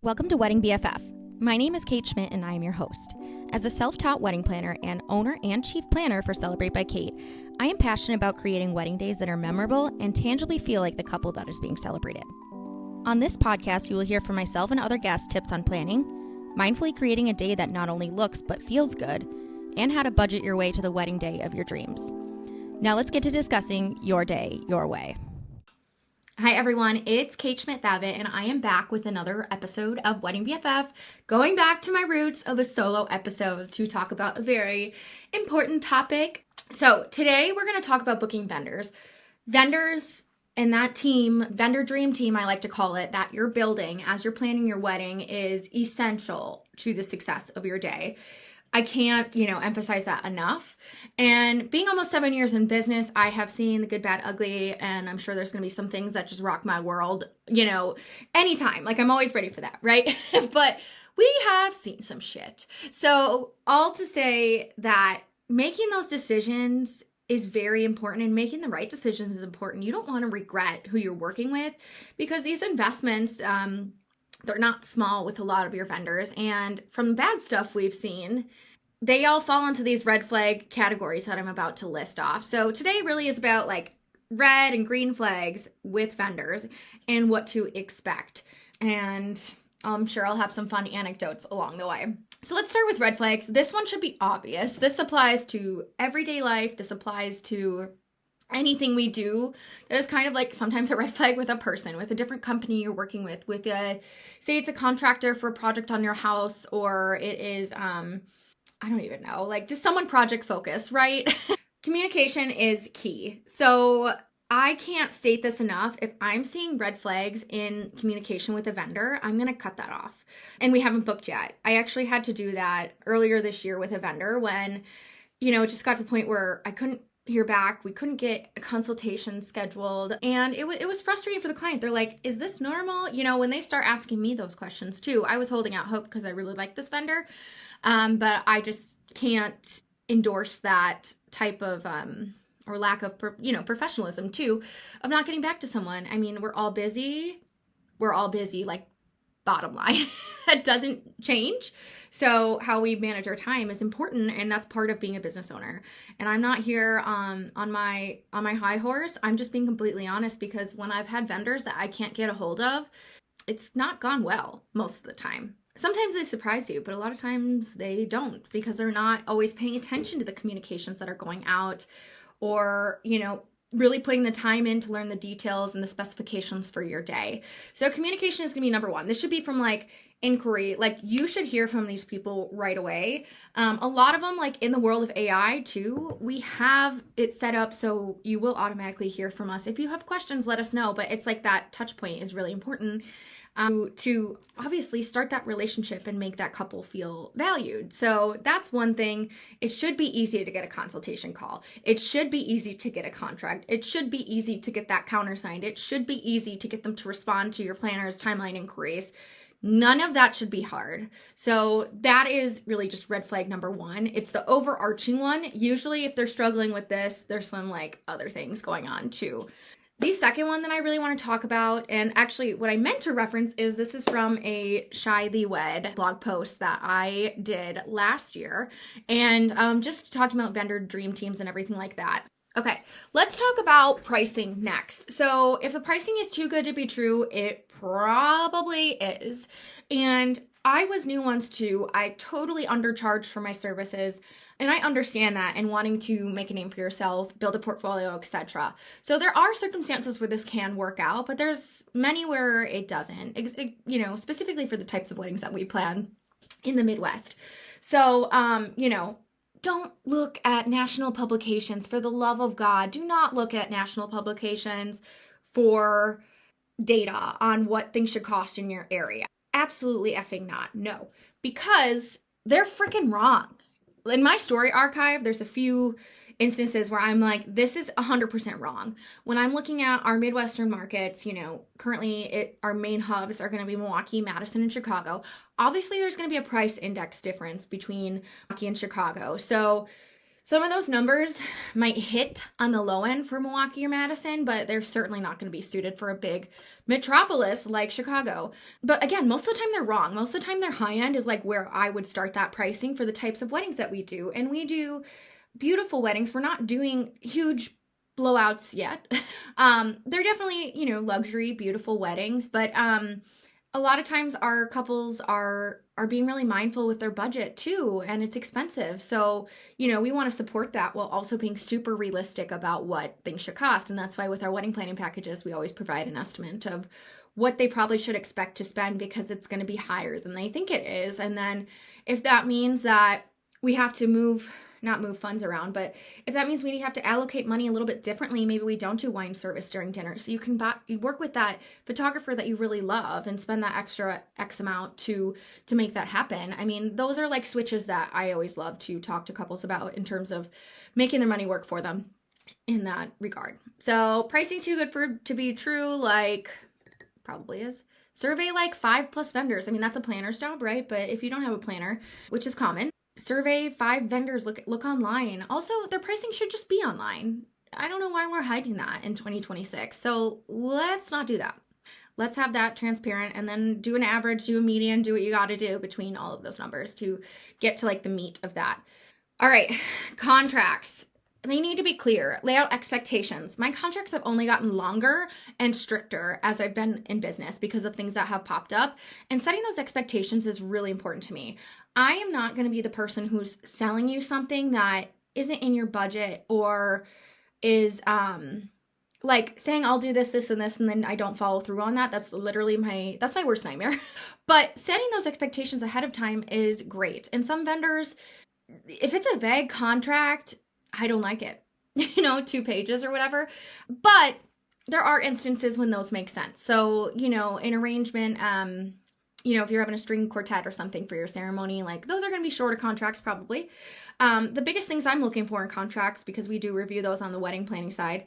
Welcome to Wedding BFF. My name is Kate Schmidt and I am your host. As a self-taught wedding planner and owner and chief planner for Celebrait by Kait, I am passionate about creating wedding days that are memorable and tangibly feel like the couple that is being celebrated. On this podcast, you will hear from myself and other guests tips on planning, mindfully creating a day that not only looks but feels good, and how to budget your way to the wedding day of your dreams. Now let's get to discussing your day, your way. Hi everyone, it's Kate Schmidt-Thavitt and I am back with another episode of Wedding BFF, going back to my roots of a solo episode to talk about a very important topic. So today we're going to talk about booking vendors. Vendors and that team, vendor dream team I like to call it, that you're building as you're planning your wedding is essential to the success of your day. I can't, emphasize that enough. And being almost 7 years in business, I have seen the good, bad, ugly, and I'm sure there's going to be some things that just rock my world, anytime. Like I'm always ready for that, right? But we have seen some shit. So all to say that making those decisions is very important, and making the right decisions is important. You don't want to regret who you're working with, because these investments, they're not small with a lot of your vendors. And from the bad stuff we've seen, they all fall into these red flag categories that I'm about to list off. So today really is about like red and green flags with vendors and what to expect. And I'm sure I'll have some fun anecdotes along the way. So let's start with red flags. This one should be obvious. This applies to everyday life. This applies to anything we do that is kind of like sometimes a red flag with a person, with a different company you're working with say it's a contractor for a project on your house, or it is, I don't even know, like just someone project focused, right? Communication is key. So I can't state this enough. If I'm seeing red flags in communication with a vendor, I'm going to cut that off. And we haven't booked yet. I actually had to do that earlier this year with a vendor when, it just got to the point where I couldn't hear back. We couldn't get a consultation scheduled, and it was frustrating for the client. They're like, is this normal? When they start asking me those questions too, I was holding out hope because I really like this vendor. But I just can't endorse that type of, or lack of, professionalism too, of not getting back to someone. I mean, we're all busy, like bottom line. That doesn't change. So how we manage our time is important, and that's part of being a business owner. And I'm not here on my high horse. I'm just being completely honest, because when I've had vendors that I can't get a hold of, it's not gone well most of the time. Sometimes they surprise you, but a lot of times they don't, because they're not always paying attention to the communications that are going out, or, really putting the time in to learn the details and the specifications for your day. So communication is going to be number one. This should be from like inquiry. Like you should hear from these people right away. A lot of them, like in the world of AI too, we have it set up so you will automatically hear from us. If you have questions, let us know. But it's like that touch point is really important. To obviously start that relationship and make that couple feel valued. So that's one thing. It should be easy to get a consultation call. It should be easy to get a contract. It should be easy to get that countersigned. It should be easy to get them to respond to your planner's timeline inquiries. None of that should be hard. So that is really just red flag number one. It's the overarching one. Usually if they're struggling with this, there's some like other things going on too. The second one that I really want to talk about, and actually what I meant to reference is this is from a Shyly Wed blog post that I did last year, and just talking about vendor dream teams and everything like that. Okay, let's talk about pricing next. So if the pricing is too good to be true, it probably is. And I was new once too. I totally undercharged for my services. And I understand that, and wanting to make a name for yourself, build a portfolio, etc. So there are circumstances where this can work out, but there's many where it doesn't, specifically for the types of weddings that we plan in the Midwest. So, don't look at national publications. For the love of God, do not look at national publications for data on what things should cost in your area. Absolutely effing not. No, because they're freaking wrong. In my story archive, there's a few instances where I'm like, this is 100% wrong. When I'm looking at our Midwestern markets, currently our main hubs are going to be Milwaukee, Madison, and Chicago. Obviously, there's going to be a price index difference between Milwaukee and Chicago. So Some of those numbers might hit on the low end for Milwaukee or Madison, but they're certainly not going to be suited for a big metropolis like Chicago. But again, most of the time they're wrong. Most of the time their high end is like where I would start that pricing for the types of weddings that we do. And we do beautiful weddings. We're not doing huge blowouts yet. They're definitely, luxury, beautiful weddings, but a lot of times our couples are being really mindful with their budget too, and it's expensive. So, we want to support that while also being super realistic about what things should cost. And that's why with our wedding planning packages, we always provide an estimate of what they probably should expect to spend, because it's going to be higher than they think it is. And then if that means that we have to not move funds around, but if that means we have to allocate money a little bit differently, maybe we don't do wine service during dinner. So you work with that photographer that you really love and spend that extra X amount to make that happen. I mean, those are like switches that I always love to talk to couples about in terms of making their money work for them in that regard. So pricing too good to be true, like probably is. Survey like 5+ vendors. I mean, that's a planner's job, right? But if you don't have a planner, which is common, survey 5 vendors, look online. Also, their pricing should just be online. I don't know why we're hiding that in 2026. So let's not do that. Let's have that transparent, and then do an average, do a median, do what you got to do between all of those numbers to get to like the meat of that. All right, contracts. They need to be clear. Lay out expectations. My contracts have only gotten longer and stricter as I've been in business because of things that have popped up. And setting those expectations is really important to me. I am not going to be the person who's selling you something that isn't in your budget, or is like saying I'll do this, this, and this, and then I don't follow through on that. That's literally that's my worst nightmare. But setting those expectations ahead of time is great. And some vendors, if it's a vague contract, I don't like it, 2 pages or whatever. But there are instances when those make sense. So, an arrangement, if you're having a string quartet or something for your ceremony, like those are going to be shorter contracts probably. The biggest things I'm looking for in contracts, because we do review those on the wedding planning side,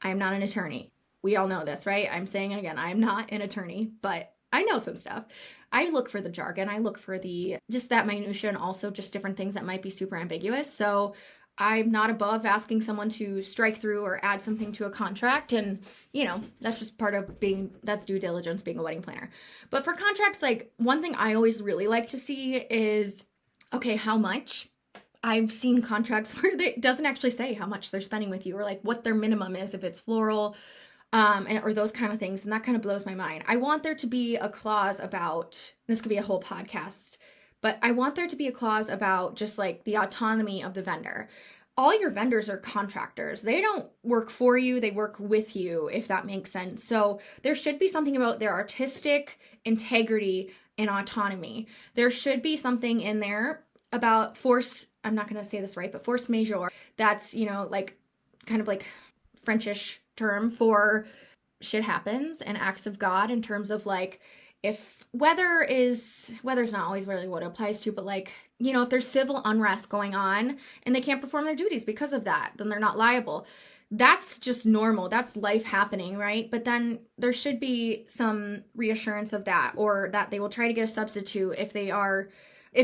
I am not an attorney. We all know this, right? I'm saying it again, I'm not an attorney, but I know some stuff. I look for the jargon. I look for just that minutia, and also just different things that might be super ambiguous. So I'm not above asking someone to strike through or add something to a contract. And, that's just part of that's due diligence, being a wedding planner. But for contracts, like one thing I always really like to see is, okay, how much? I've seen contracts where it doesn't actually say how much they're spending with you, or like what their minimum is if it's floral, or those kind of things. And that kind of blows my mind. I want there to be a clause about, this could be a whole podcast, but I want there to be a clause about just like the autonomy of the vendor. All your vendors are contractors. They don't work for you. They work with you, if that makes sense. So there should be something about their artistic integrity and autonomy. There should be something in there about force. I'm not going to say this right, but force majeure. That's, like kind of like Frenchish term for shit happens and acts of God, in terms of like, if weather's not always really what it applies to, but like, if there's civil unrest going on and they can't perform their duties because of that, then they're not liable. That's just normal. That's life happening, right? But then there should be some reassurance of that, or that they will try to get a substitute if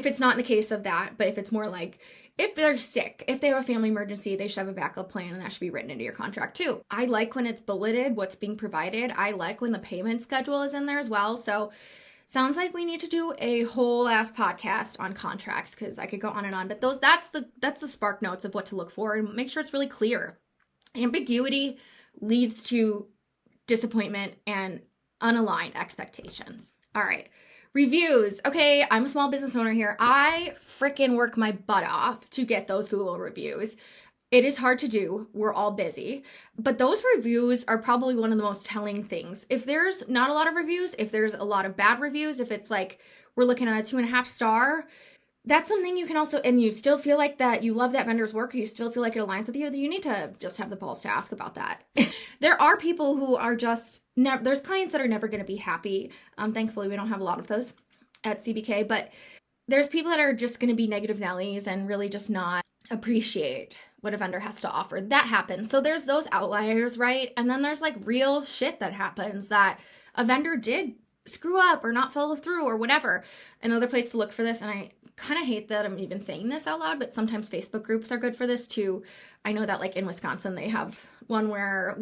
it's not in the case of that, but if it's more like, if they're sick, if they have a family emergency, they should have a backup plan, and that should be written into your contract too. I like when it's bulleted what's being provided. I like when the payment schedule is in there as well. So sounds like we need to do a whole ass podcast on contracts, because I could go on and on. But that's the spark notes of what to look for, and make sure it's really clear. Ambiguity leads to disappointment and unaligned expectations. All right. Reviews. Okay, I'm a small business owner here. I freaking work my butt off to get those Google reviews. It is hard to do. We're all busy. But those reviews are probably one of the most telling things. If there's not a lot of reviews, if there's a lot of bad reviews, if it's like we're looking at a 2.5 star, that's something you can also, and you still feel like that you love that vendor's work, or you still feel like it aligns with you, you need to just have the balls to ask about that. There are people who are just, there's clients that are never going to be happy. Thankfully, we don't have a lot of those at CBK, but there's people that are just going to be negative Nellies and really just not appreciate what a vendor has to offer. That happens. So there's those outliers, right? And then there's like real shit that happens, that a vendor did screw up or not follow through or whatever. Another place to look for this, and I kind of hate that I'm even saying this out loud, but sometimes Facebook groups are good for this too. I know that like in Wisconsin, they have one where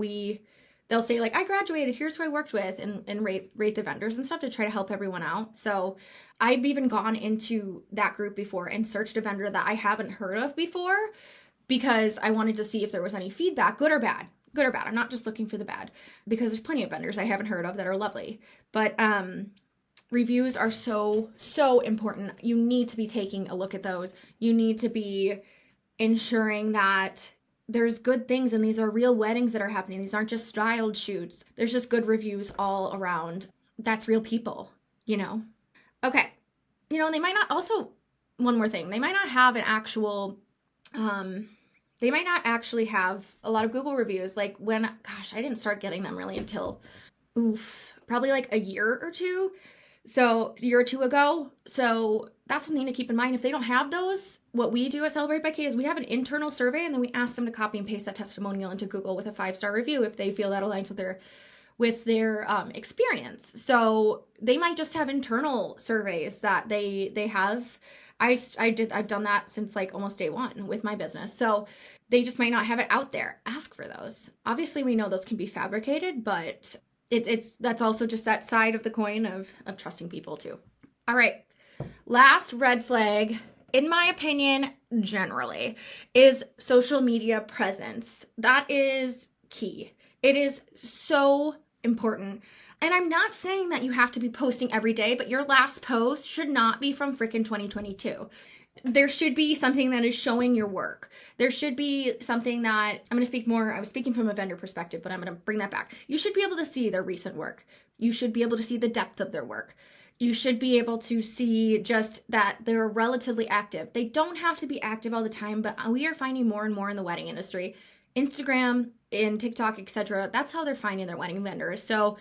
they'll say like, I graduated, here's who I worked with, and rate the vendors and stuff to try to help everyone out. So I've even gone into that group before and searched a vendor that I haven't heard of before because I wanted to see if there was any feedback, good or bad. Good or bad. I'm not just looking for the bad, because there's plenty of vendors I haven't heard of that are lovely. But reviews are so important. You need to be taking a look at those. You need to be ensuring that there's good things, and these are real weddings that are happening. These aren't just styled shoots. There's just good reviews all around. That's real people, you know? Okay. You know, they might not also, one more thing, they might not have an actual, they might not actually have a lot of Google reviews. Like I didn't start getting them really until, probably like a year or two. So a year or two ago. So that's something to keep in mind. If they don't have those, what we do at Celebrate by Kait is we have an internal survey, and then we ask them to copy and paste that testimonial into Google with a 5-star review if they feel that aligns with their experience. So they might just have internal surveys that they have. I've done that since like almost day one with my business. So they just might not have it out there. Ask for those. Obviously, we know those can be fabricated, but that's also just that side of the coin of trusting people too. All right. Last red flag, in my opinion, generally, is social media presence. That is key. It is so important. And I'm not saying that you have to be posting every day, but your last post should not be from frickin' 2022. There should be something that is showing your work. There should be something that, I'm going to speak more, I was speaking from a vendor perspective, but I'm going to bring that back. You should be able to see their recent work. You should be able to see the depth of their work. You should be able to see just that they're relatively active. They don't have to be active all the time, but we are finding more and more in the wedding industry, Instagram and TikTok, etc. That's how they're finding their wedding vendors. So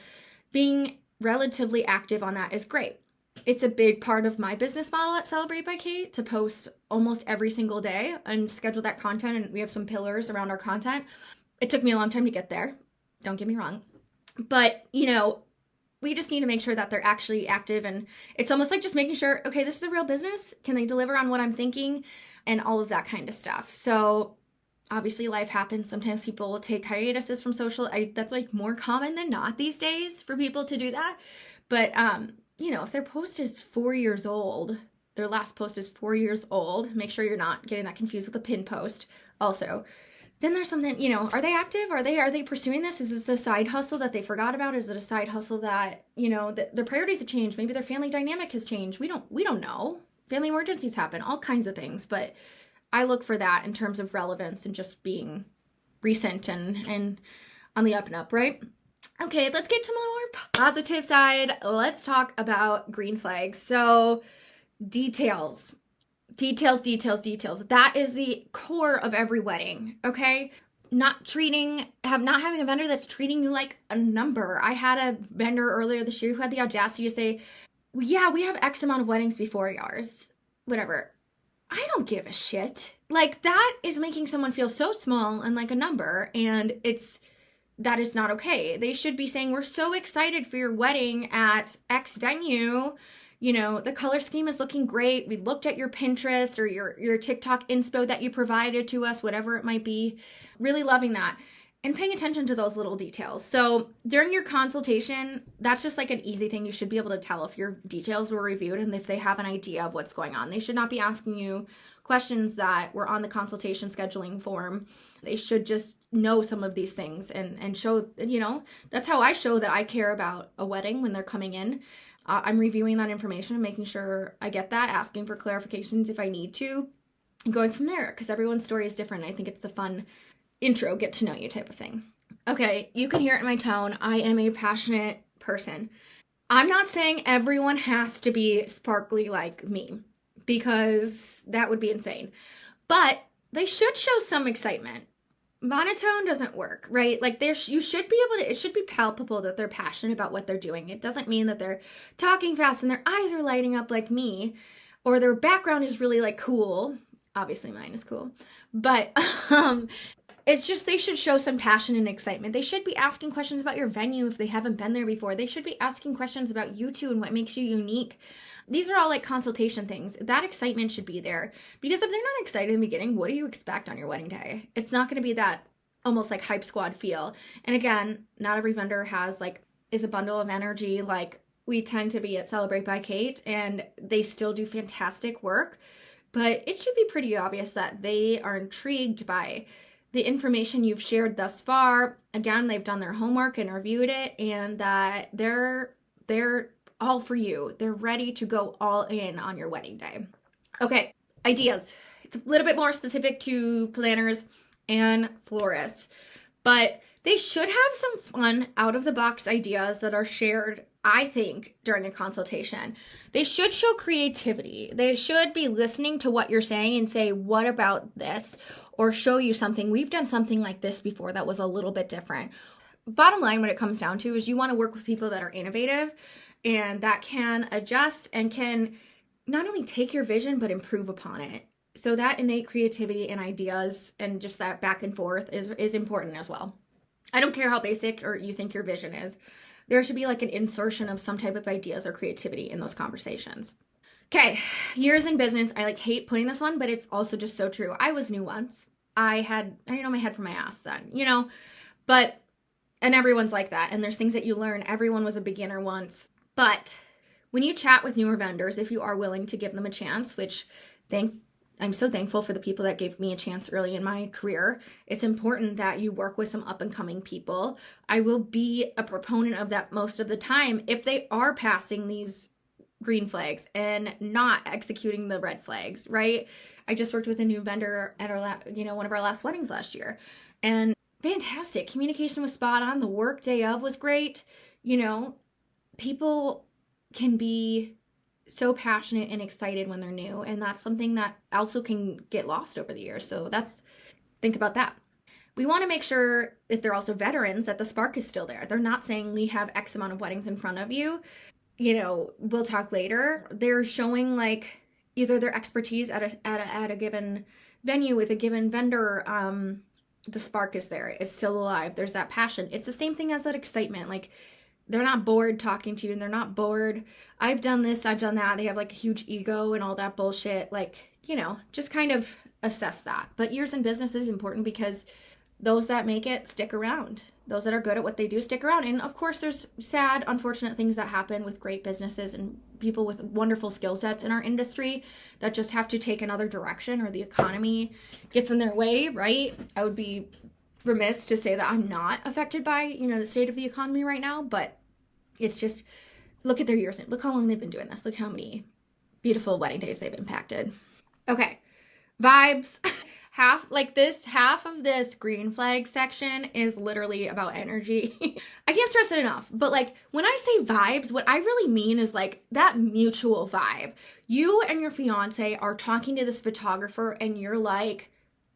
being relatively active on that is great. It's a big part of my business model at Celebrate by Kait to post almost every single day and schedule that content. And we have some pillars around our content. It took me a long time to get there. Don't get me wrong. But, you know, we just need to make sure that they're actually active. And it's almost like just making sure, okay, this is a real business. Can they deliver on what I'm thinking? And all of that kind of stuff. So obviously life happens. Sometimes people will take hiatuses from social. That's like more common than not these days for people to do that. But, you know, if their post is 4 years old, their last post is 4 years old, make sure you're not getting that confused with a pin post also. Then there's something, you know, are they active? Are they pursuing this? Is this a side hustle that they forgot about? Is it a side hustle that, you know, their priorities have changed? Maybe their family dynamic has changed. We don't know. Family emergencies happen, all kinds of things. But I look for that in terms of relevance and just being recent and on the up and up, right? Okay, let's get to the more positive side. Let's talk about green flags. So details. That is the core of every wedding, okay? Not having a vendor that's treating you like a number. I had a vendor earlier this year who had the audacity to say, yeah, we have X amount of weddings before yours. Whatever. I don't give a shit. Like, that is making someone feel so small and like a number, and that is not okay. They should be saying, we're so excited for your wedding at X venue. You know, the color scheme is looking great. We looked at your Pinterest or your TikTok inspo that you provided to us, whatever it might be. Really loving that. And paying attention to those little details. So during your consultation, that's just like an easy thing. You should be able to tell if your details were reviewed and if they have an idea of what's going on. They should not be asking you questions that were on the consultation scheduling form. They should just know some of these things and show, you know, that's how I show that I care about a wedding when they're coming in. I'm reviewing that information and making sure I get that, asking for clarifications if I need to, and going from there, because everyone's story is different. I think it's a fun intro, get to know you type of thing. Okay, you can hear it in my tone. I am a passionate person. I'm not saying everyone has to be sparkly like me, because that would be insane. But they should show some excitement. Monotone doesn't work, right? Like you should be able to, it should be palpable that they're passionate about what they're doing. It doesn't mean that they're talking fast and their eyes are lighting up like me, or their background is really like cool. Obviously mine is cool. But It's just they should show some passion and excitement. They should be asking questions about your venue if they haven't been there before. They should be asking questions about you two and what makes you unique. These are all like consultation things. That excitement should be there, because if they're not excited in the beginning, what do you expect on your wedding day? It's not going to be that almost like hype squad feel. And again, not every vendor is a bundle of energy like we tend to be at Celebrate by Kait, and they still do fantastic work. But it should be pretty obvious that they are intrigued by the information you've shared thus far. Again, they've done their homework and reviewed it, and that they're all for you. They're ready to go all in on your wedding day. Okay, ideas. It's a little bit more specific to planners and florists, but they should have some fun out-of-the-box ideas that are shared, I think, during a consultation. They should show creativity. They should be listening to what you're saying and say, what about this? Or show you something. We've done something like this before that was a little bit different. Bottom line, what it comes down to is you want to work with people that are innovative and that can adjust and can not only take your vision, but improve upon it. So that innate creativity and ideas and just that back and forth is important as well. I don't care how basic or you think your vision is. There should be like an insertion of some type of ideas or creativity in those conversations. Okay, years in business. I hate putting this one, but it's also just so true. I was new once. I didn't know my head from my ass then, and everyone's like that. And there's things that you learn. Everyone was a beginner once. But when you chat with newer vendors, if you are willing to give them a chance, which I'm so thankful for the people that gave me a chance early in my career. It's important that you work with some up and coming people. I will be a proponent of that most of the time if they are passing these green flags and not executing the red flags, right? I just worked with a new vendor at one of our last weddings last year, and fantastic. Communication was spot on. The work day of was great. People can be so passionate and excited when they're new, and that's something that also can get lost over the years. So think about that. We want to make sure, if they're also veterans, that the spark is still there. They're not saying we have X amount of weddings in front of you, we'll talk later. They're showing either their expertise at a given venue with a given vendor. The spark is there. It's still alive. There's that passion. It's the same thing as that excitement. They're not bored talking to you, and they're not bored. I've done this, I've done that. They have a huge ego and all that bullshit. Just kind of assess that. But years in business is important because those that make it stick around. Those that are good at what they do stick around. And of course, there's sad, unfortunate things that happen with great businesses and people with wonderful skill sets in our industry that just have to take another direction, or the economy gets in their way, right? I would be remiss to say that I'm not affected by, the state of the economy right now, but it's just, look at their years. Look how long they've been doing this. Look how many beautiful wedding days they've impacted. Okay. Vibes. Half of this green flag section is literally about energy. I can't stress it enough, but when I say vibes, what I really mean is that mutual vibe. You and your fiance are talking to this photographer and you're like,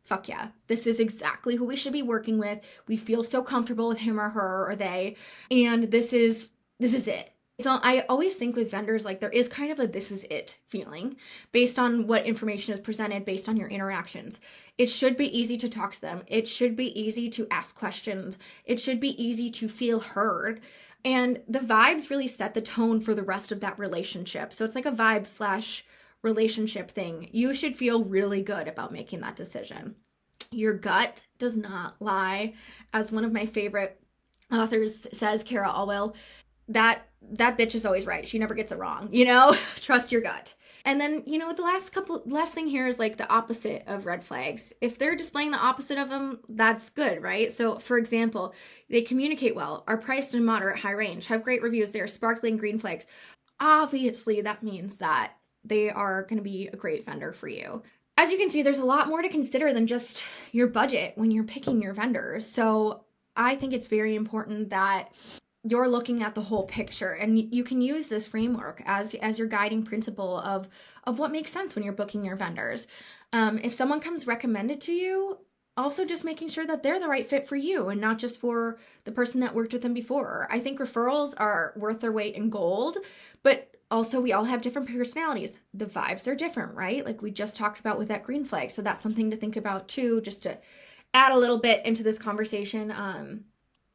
fuck yeah, this is exactly who we should be working with. We feel so comfortable with him or her or they, and this is it. So I always think with vendors, there is kind of a this is it feeling based on what information is presented, based on your interactions. It should be easy to talk to them. It should be easy to ask questions. It should be easy to feel heard. And the vibes really set the tone for the rest of that relationship. So it's like a vibe / relationship thing. You should feel really good about making that decision. Your gut does not lie. As one of my favorite authors says, Kara Alwell, that bitch is always right. She never gets it wrong, Trust your gut. And then, the last thing here is the opposite of red flags. If they're displaying the opposite of them, that's good, right? So for example, they communicate well, are priced in moderate high range, have great reviews, they're sparkling green flags. Obviously, that means that they are going to be a great vendor for you. As you can see, there's a lot more to consider than just your budget when you're picking your vendors. So I think it's very important that you're looking at the whole picture, and you can use this framework as your guiding principle of what makes sense when you're booking your vendors. If someone comes recommended to you, also just making sure that they're the right fit for you and not just for the person that worked with them before. I think referrals are worth their weight in gold, but also we all have different personalities. The vibes are different, right? We just talked about with that green flag. So that's something to think about too, just to add a little bit into this conversation and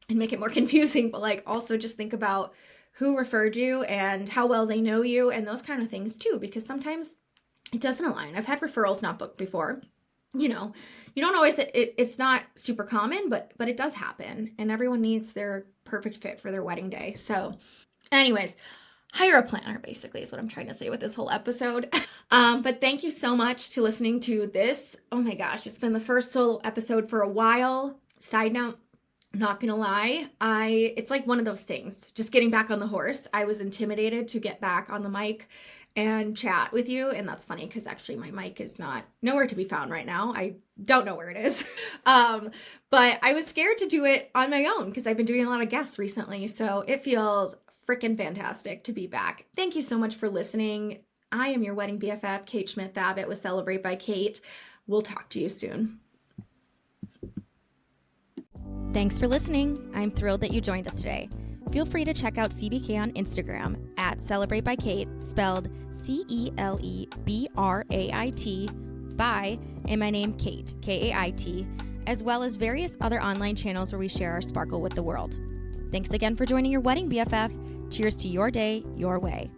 make it more confusing, but like also just think about who referred you and how well they know you and those kind of things too, because sometimes it doesn't align. I've had referrals not booked before. You know, you don't always, it's not super common, but it does happen, and everyone needs their perfect fit for their wedding day. So anyways, hire a planner basically is what I'm trying to say with this whole episode. But thank you so much to listening to this. Oh my gosh, it's been the first solo episode for a while. Side note, not gonna lie, it's like one of those things, just getting back on the horse. I was intimidated to get back on the mic and chat with you, and that's funny because actually my mic is nowhere to be found right now. I don't know where it is. But I was scared to do it on my own because I've been doing a lot of guests recently, so it feels freaking fantastic to be back. Thank you so much for listening. I am your wedding BFF, Kait Schmidt-Thabit with Celebrate by Kait. We'll talk to you soon. Thanks for listening. I'm thrilled that you joined us today. Feel free to check out CBK on Instagram at Celebrate by Kait, spelled CELEBRAIT, by, and my name Kait, Kait, as well as various other online channels where we share our sparkle with the world. Thanks again for joining your wedding BFF. Cheers to your day, your way.